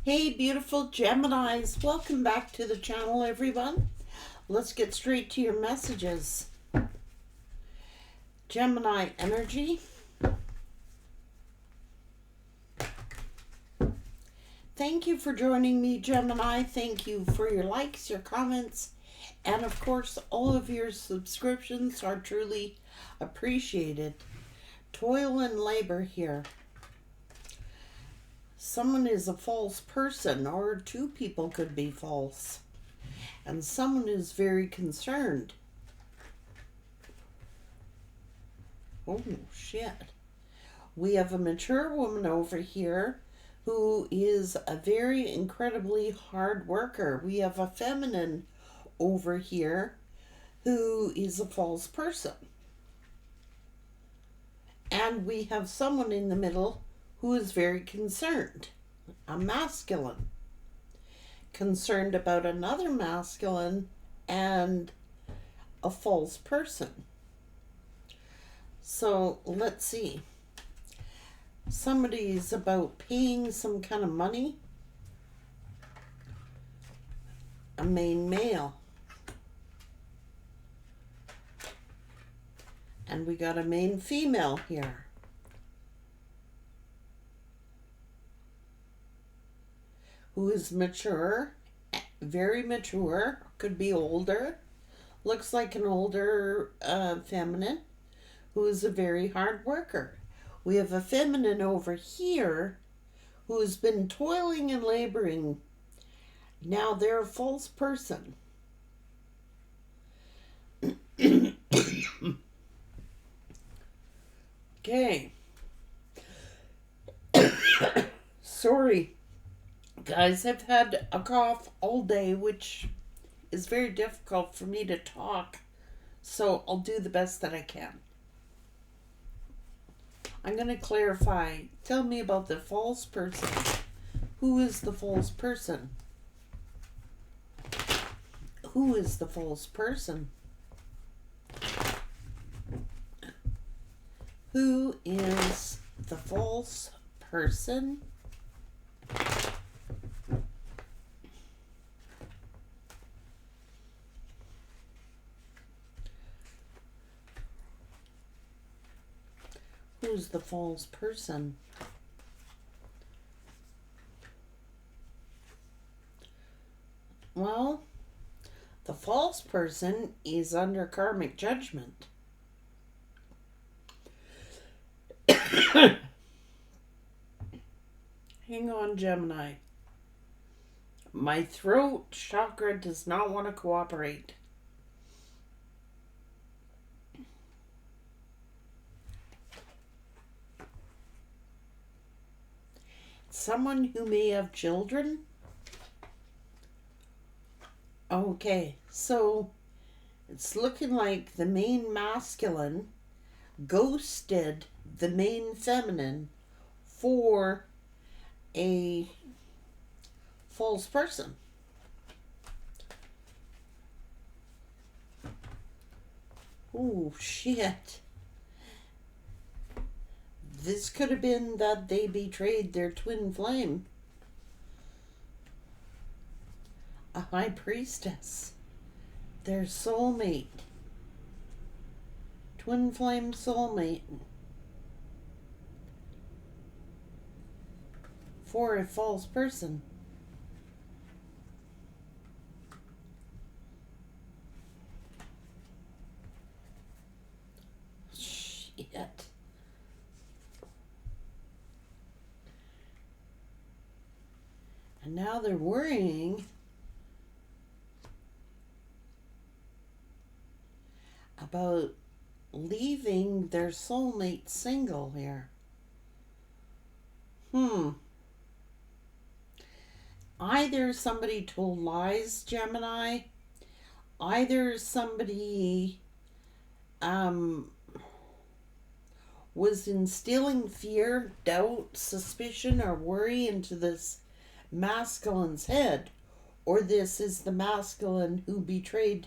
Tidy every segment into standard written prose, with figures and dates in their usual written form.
Hey, beautiful Geminis. Welcome back to the channel, everyone. Let's get straight to your messages. Gemini energy. Thank you for joining me, Gemini. Thank you for your likes, your comments, and of course, all of your subscriptions are truly appreciated. Toil and labor here. Someone is a false person, or two people could be false. And someone is very concerned. Oh, shit. We have a mature woman over here who is a very incredibly hard worker. We have a feminine over here who is a false person. And we have someone in the middle who is very concerned, a masculine, concerned about another masculine and a false person. So let's see. Somebody's about paying some kind of money. A main male. And we got a main female here. Who is mature, very mature, could be older, looks like an older feminine, who is a very hard worker. We have a feminine over here who has been toiling and laboring. Now they're a false person. Okay. Sorry. Guys, I've had a cough all day, which is very difficult for me to talk, so I'll do the best that I can. I'm going to clarify. Tell me about the false person. Who is the false person? Who is the false person? Who is the false person? Who's the false person? Well, the false person is under karmic judgment. Hang on, Gemini. My throat chakra does not want to cooperate. Someone who may have children? Okay, so it's looking like the main masculine ghosted the main feminine for a false person. Oh, shit. This could have been that they betrayed their twin flame. A high priestess. Their soulmate. Twin flame soulmate. For a false person. Shit. And now they're worrying about leaving their soulmate single here. Either somebody told lies, Gemini. Either somebody was instilling fear, doubt, suspicion, or worry into this masculine's head, or this is the masculine who betrayed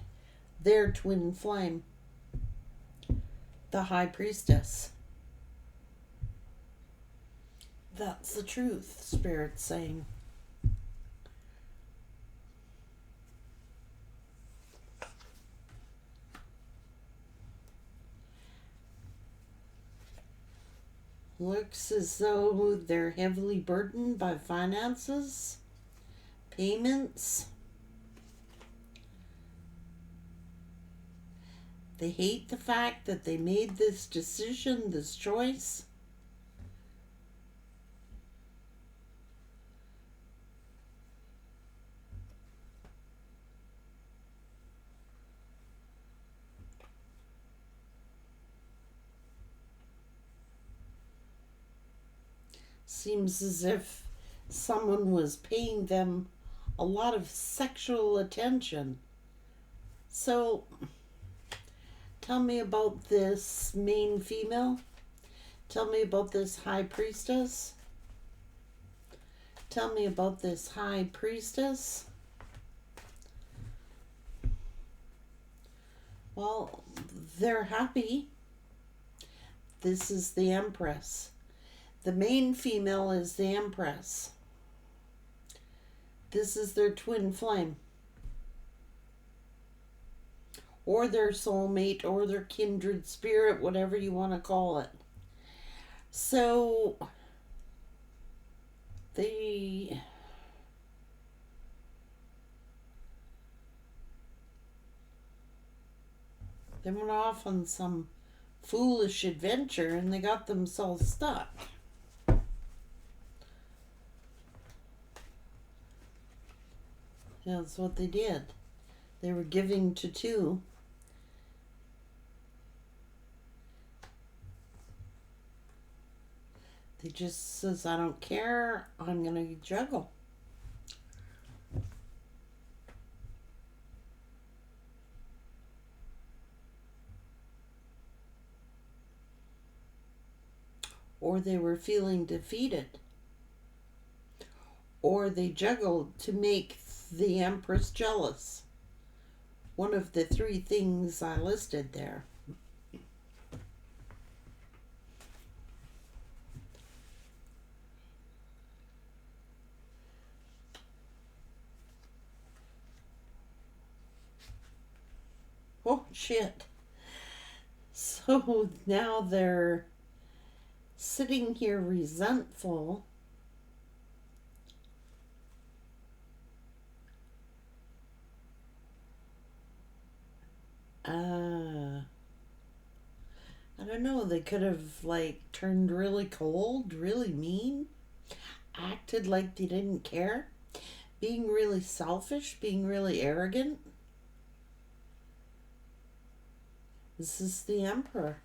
their twin flame, the high priestess. That's the truth, Spirit's saying. Looks as though they're heavily burdened by finances, payments. They hate the fact that they made this decision, this choice. Seems as if someone was paying them a lot of sexual attention. So, tell me about this main female. Tell me about this high priestess. Tell me about this high priestess. Well, they're happy. This is the Empress. The main female is the Empress. This is their twin flame. Or their soulmate, or their kindred spirit, whatever you want to call it. So, they went off on some foolish adventure and they got themselves stuck. Yeah, that's what they did. They were giving to two. They just says, I don't care, I'm going to juggle. Or they were feeling defeated. Or they juggled to make the Empress jealous. One of the three things I listed there. Oh, shit. So now they're sitting here resentful. I don't know, they could have turned really cold, really mean, acted like they didn't care, being really selfish, being really arrogant. This is the Emperor.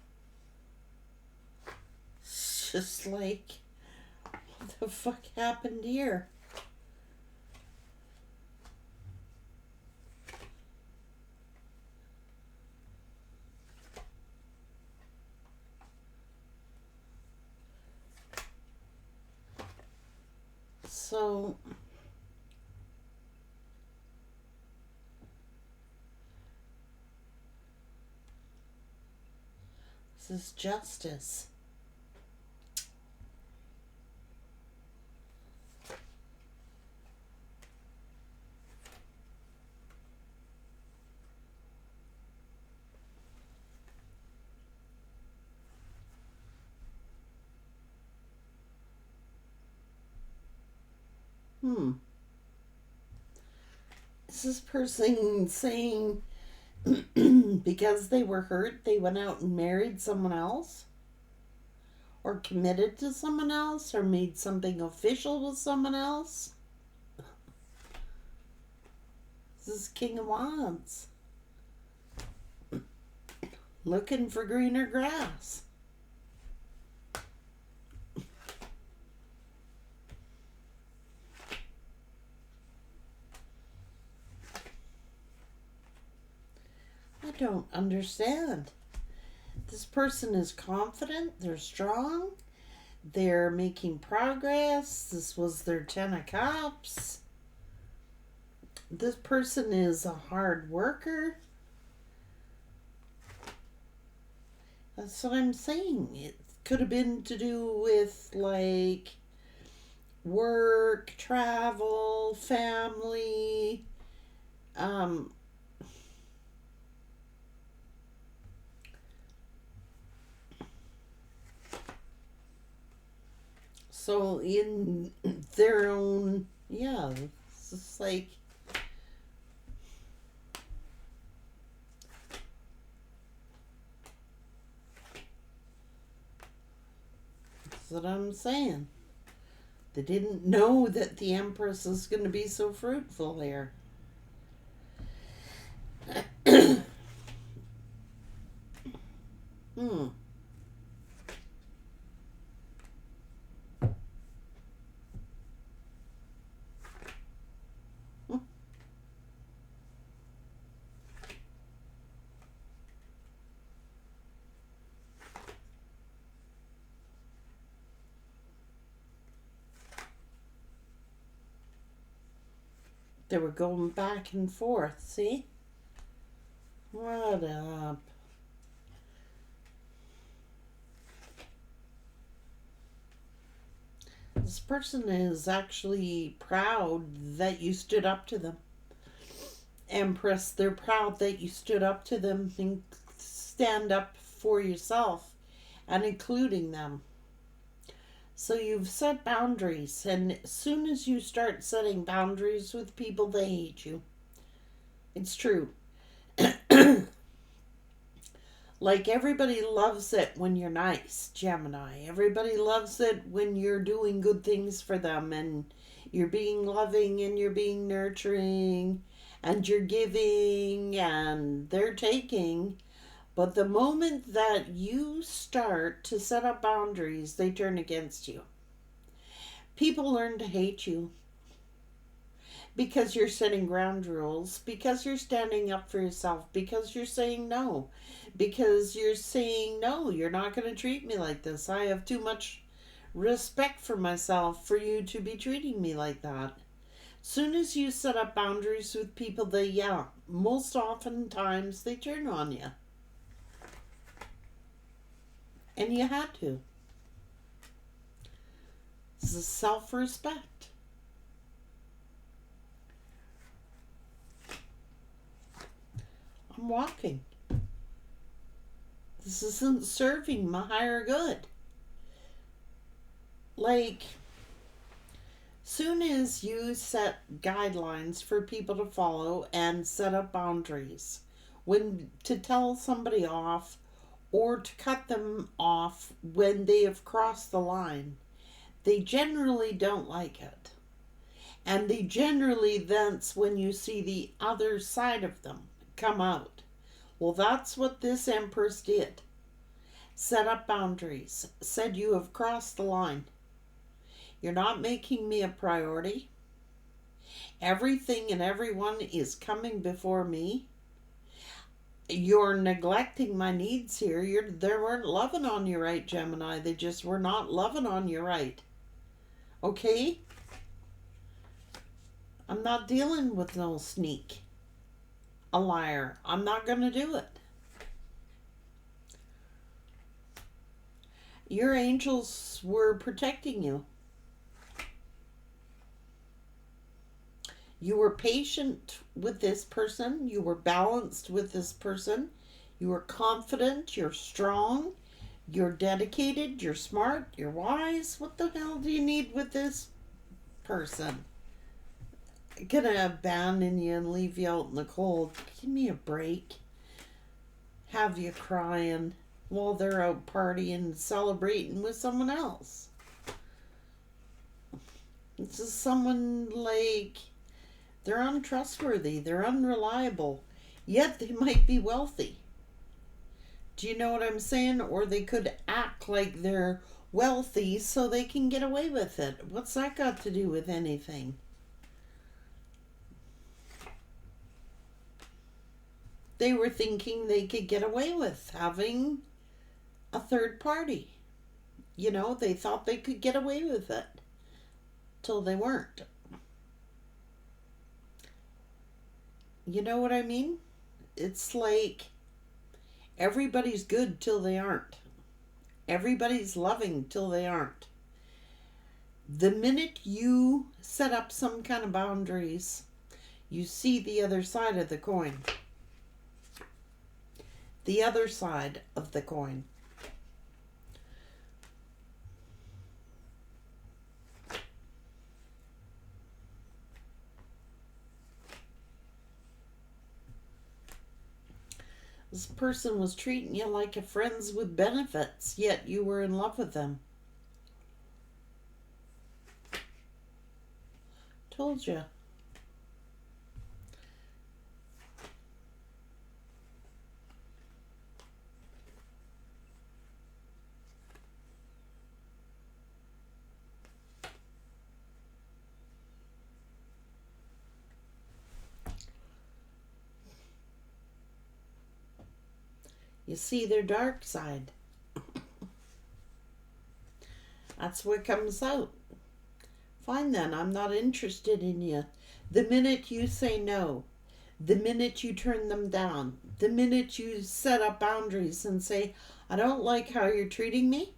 It's just like, what the fuck happened here? So, this is justice. Is this person saying because they were hurt, they went out and married someone else? Or committed to someone else? Or made something official with someone else? This is King of Wands. Looking for greener grass. I don't understand. This person is confident, they're strong, they're making progress. This was their 10 of Cups. This person is a hard worker. That's what I'm saying. It could have been to do with work, travel, family, So in their own, yeah, it's just like, that's what I'm saying. They didn't know that the Empress is going to be so fruitful here. Hmm. They were going back and forth, see? What up? This person is actually proud that you stood up to them. Empress, they're proud that you stood up to them and stand up for yourself and including them. So you've set boundaries, and as soon as you start setting boundaries with people, they hate you. It's true. Like everybody loves it when you're nice, Gemini. Everybody loves it when you're doing good things for them and you're being loving and you're being nurturing and you're giving and they're taking. But the moment that you start to set up boundaries, they turn against you. People learn to hate you because you're setting ground rules, because you're standing up for yourself, because you're saying no, because you're saying no, you're not going to treat me like this. I have too much respect for myself for you to be treating me like that. Soon as you set up boundaries with people, most oftentimes they turn on you. And you had to. This is self-respect. I'm walking. This isn't serving my higher good. Like, soon as you set guidelines for people to follow and set up boundaries, when to tell somebody off or to cut them off when they have crossed the line, they generally don't like it. And they generally, that's when you see the other side of them come out. Well, that's what this Empress did. Set up boundaries. Said, you have crossed the line. You're not making me a priority. Everything and everyone is coming before me. You're neglecting my needs here. They weren't loving on you right, Gemini. They just were not loving on you right. Okay? I'm not dealing with no sneak. A liar. I'm not going to do it. Your angels were protecting you. You were patient with this person. You were balanced with this person. You were confident. You're strong. You're dedicated. You're smart. You're wise. What the hell do you need with this person? Gonna abandon you and leave you out in the cold. Give me a break. Have you crying while they're out partying, celebrating with someone else. This is someone like, they're untrustworthy, they're unreliable, yet they might be wealthy. Do you know what I'm saying? Or they could act like they're wealthy so they can get away with it. What's that got to do with anything? They were thinking they could get away with having a third party. You know, they thought they could get away with it till they weren't. You know what I mean? It's like everybody's good till they aren't. Everybody's loving till they aren't. The minute you set up some kind of boundaries, you see the other side of the coin. The other side of the coin. This person was treating you like a friends with benefits, yet you were in love with them. Told you. You see their dark side. That's what comes out. Fine then, I'm not interested in you. The minute you say no, the minute you turn them down, the minute you set up boundaries and say, I don't like how you're treating me,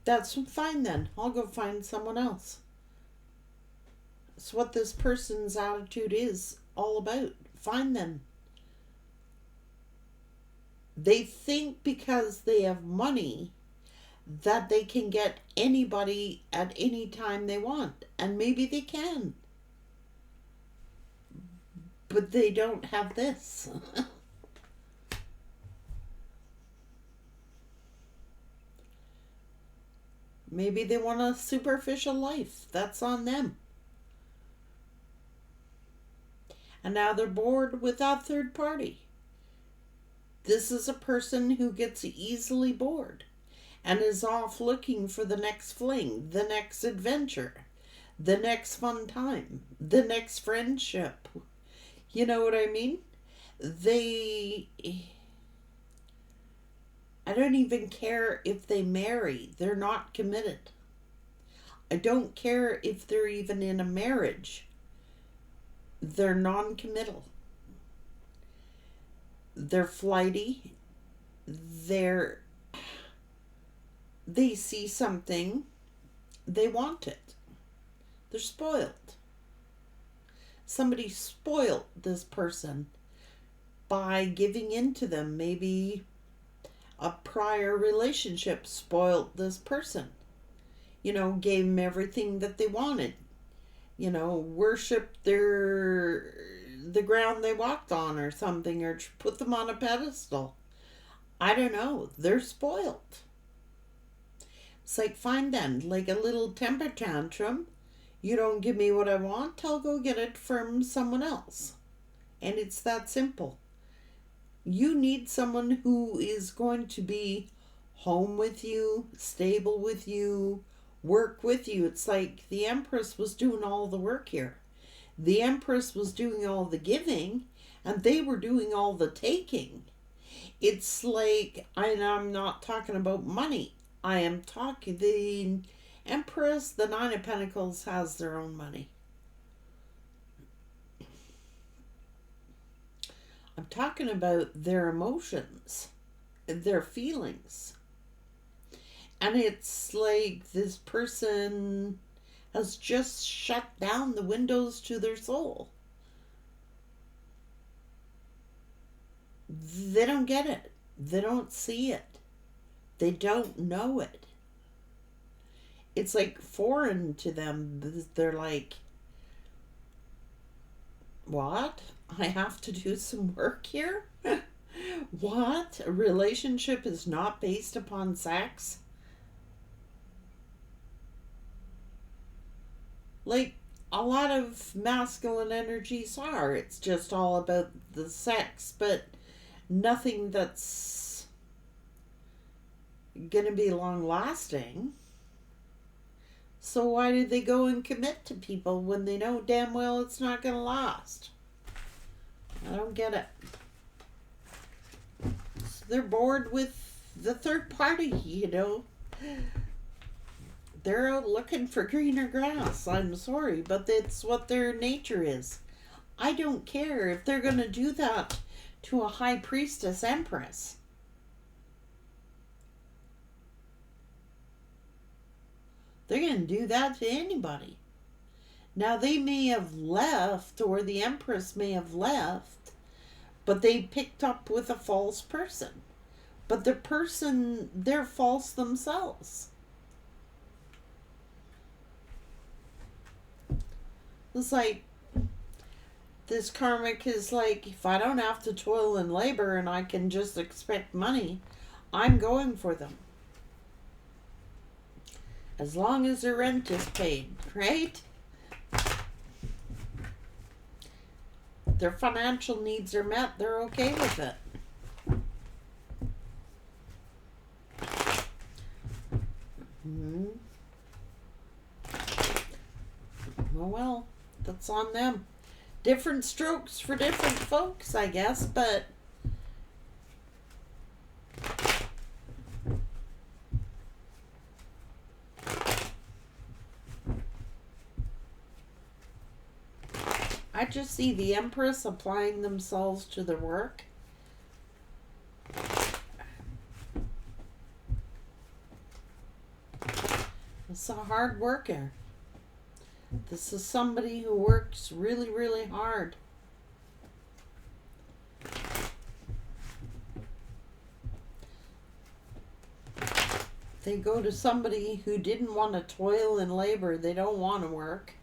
that's fine then. I'll go find someone else. It's what this person's attitude is all about. Fine then. They think because they have money that they can get anybody at any time they want. And maybe they can. But they don't have this. Maybe they want a superficial life. That's on them. And now they're bored with that third party. This is a person who gets easily bored and is off looking for the next fling, the next adventure, the next fun time, the next friendship. You know what I mean? I don't even care if they marry. They're not committed. I don't care if they're even in a marriage. They're non-committal. They're flighty. They see something. They want it. They're spoiled. Somebody spoiled this person by giving in to them. Maybe a prior relationship spoiled this person. Gave them everything that they wanted. Worshipped the ground they walked on or something, or put them on a pedestal. I don't know. They're spoiled. It's like, fine then, like a little temper tantrum. You don't give me what I want, I'll go get it from someone else. And it's that simple. You need someone who is going to be home with you, stable with you, work with you. It's like the Empress was doing all the work here. The Empress was doing all the giving, and they were doing all the taking. It's like, I'm not talking about money. I am talking, the Empress, the Nine of Pentacles, has their own money. I'm talking about their emotions, their feelings. And it's like this person has just shut down the windows to their soul. They don't get it. They don't see it. They don't know it. It's like foreign to them. They're like, what? I have to do some work here? What? A relationship is not based upon sex? Like, a lot of masculine energies are. It's just all about the sex, but nothing that's gonna be long lasting. So why do they go and commit to people when they know damn well it's not gonna last? I don't get it. So they're bored with the third party, They're out looking for greener grass. I'm sorry, but that's what their nature is. I don't care if they're going to do that to a high priestess empress. They're going to do that to anybody. Now, they may have left, or the empress may have left, but they picked up with a false person. But the person, they're false themselves. It's like, This karmic is like, if I don't have to toil and labor and I can just expect money, I'm going for them. As long as the rent is paid, right? Their financial needs are met, they're okay with it. Mm-hmm. Well, that's on them. Different strokes for different folks, I guess, but I just see the Empress applying themselves to their work. It's a hard worker. This is somebody who works really, really hard. They go to somebody who didn't want to toil and labor. They don't want to work.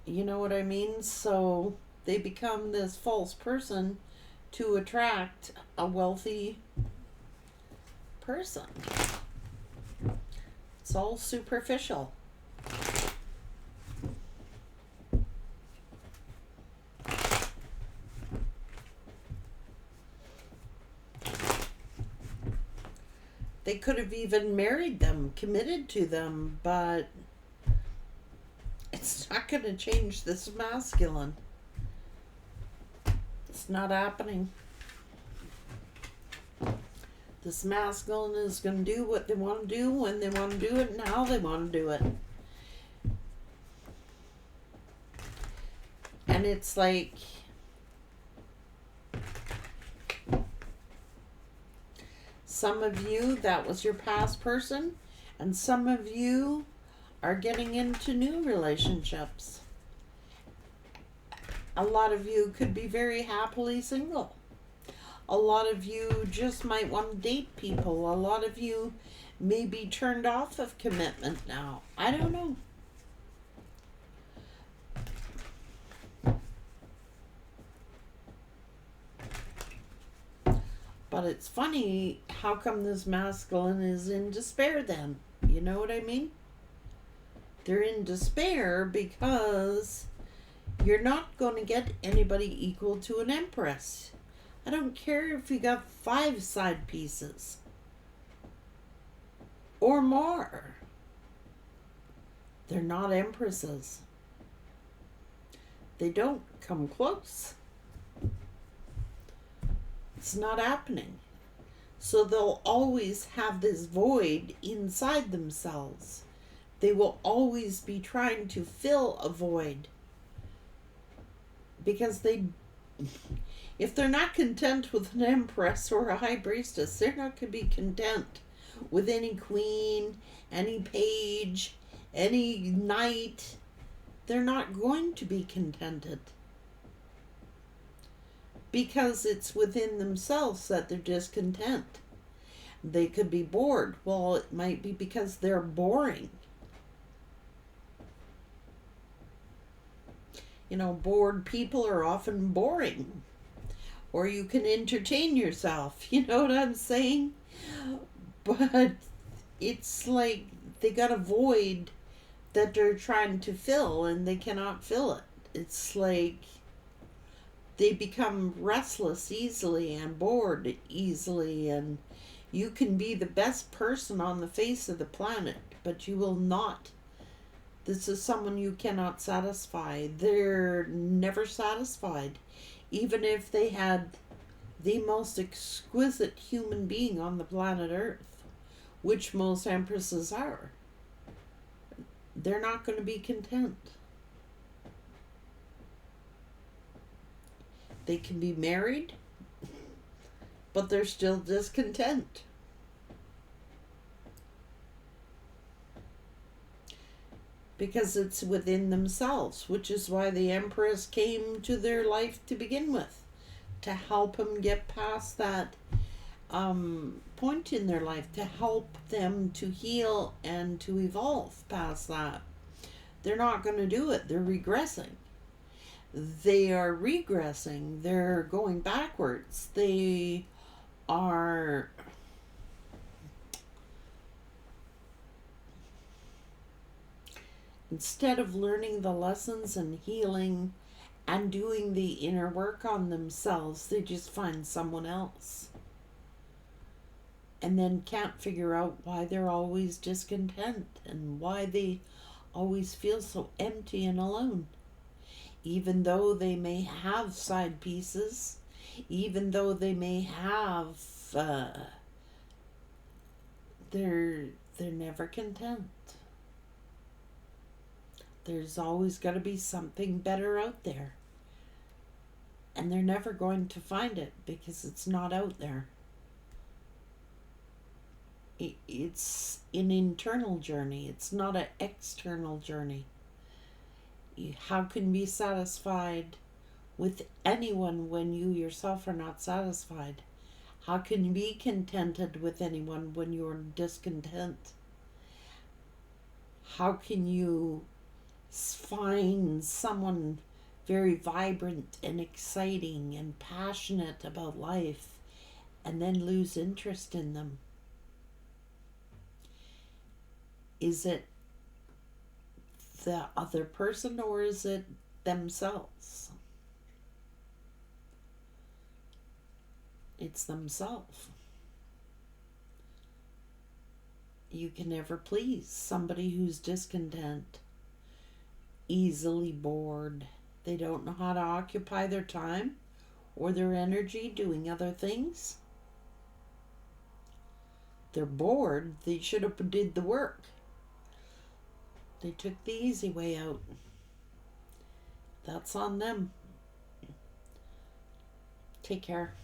You know what I mean? So they become this false person to attract a wealthy person. It's all superficial. They could have even married them, committed to them, but it's not going to change this masculine. It's not happening. This masculine is going to do what they want to do, when they want to do it, and how they want to do it. And it's like, some of you, that was your past person, and some of you are getting into new relationships. A lot of you could be very happily single. A lot of you just might want to date people. A lot of you may be turned off of commitment now. I don't know. But it's funny, how come this masculine is in despair then? You know what I mean? They're in despair because you're not going to get anybody equal to an Empress. I don't care if you got 5 side pieces or more. They're not Empresses. They don't come close. It's not happening. So they'll always have this void inside themselves. They will always be trying to fill a void. Because if they're not content with an Empress or a High Priestess, they're not going to be content with any queen, any page, any knight. They're not going to be contented. Because it's within themselves that they're discontent. They could be bored. Well, it might be because they're boring. You know, bored people are often boring. Or you can entertain yourself. You know what I'm saying? But it's like they got a void that they're trying to fill and they cannot fill it. It's like they become restless easily and bored easily, and you can be the best person on the face of the planet, but you will not. This is someone you cannot satisfy. They're never satisfied. Even if they had the most exquisite human being on the planet Earth, which most Empresses are, they're not going to be content. They can be married, but they're still discontent. Because it's within themselves, which is why the Empress came to their life to begin with, to help them get past that point in their life, to help them to heal and to evolve past that. They're not going to do it. They're regressing. they are regressing. They're going backwards. They are instead of learning the lessons and healing and doing the inner work on themselves, they just find someone else. And then can't figure out why they're always discontent and why they always feel so empty and alone. Even though they may have side pieces, even though they may have, they're never content. There's always got to be something better out there. And they're never going to find it because it's not out there. It's an internal journey. It's not an external journey. How can you be satisfied with anyone when you yourself are not satisfied? How can you be contented with anyone when you're discontent? How can you find someone very vibrant and exciting and passionate about life and then lose interest in them? Is it the other person or is it themselves? It's themselves. You can never please somebody who's discontent, easily bored. They don't know how to occupy their time or their energy doing other things. They're bored. They should have did the work. They took the easy way out. That's on them. Take care.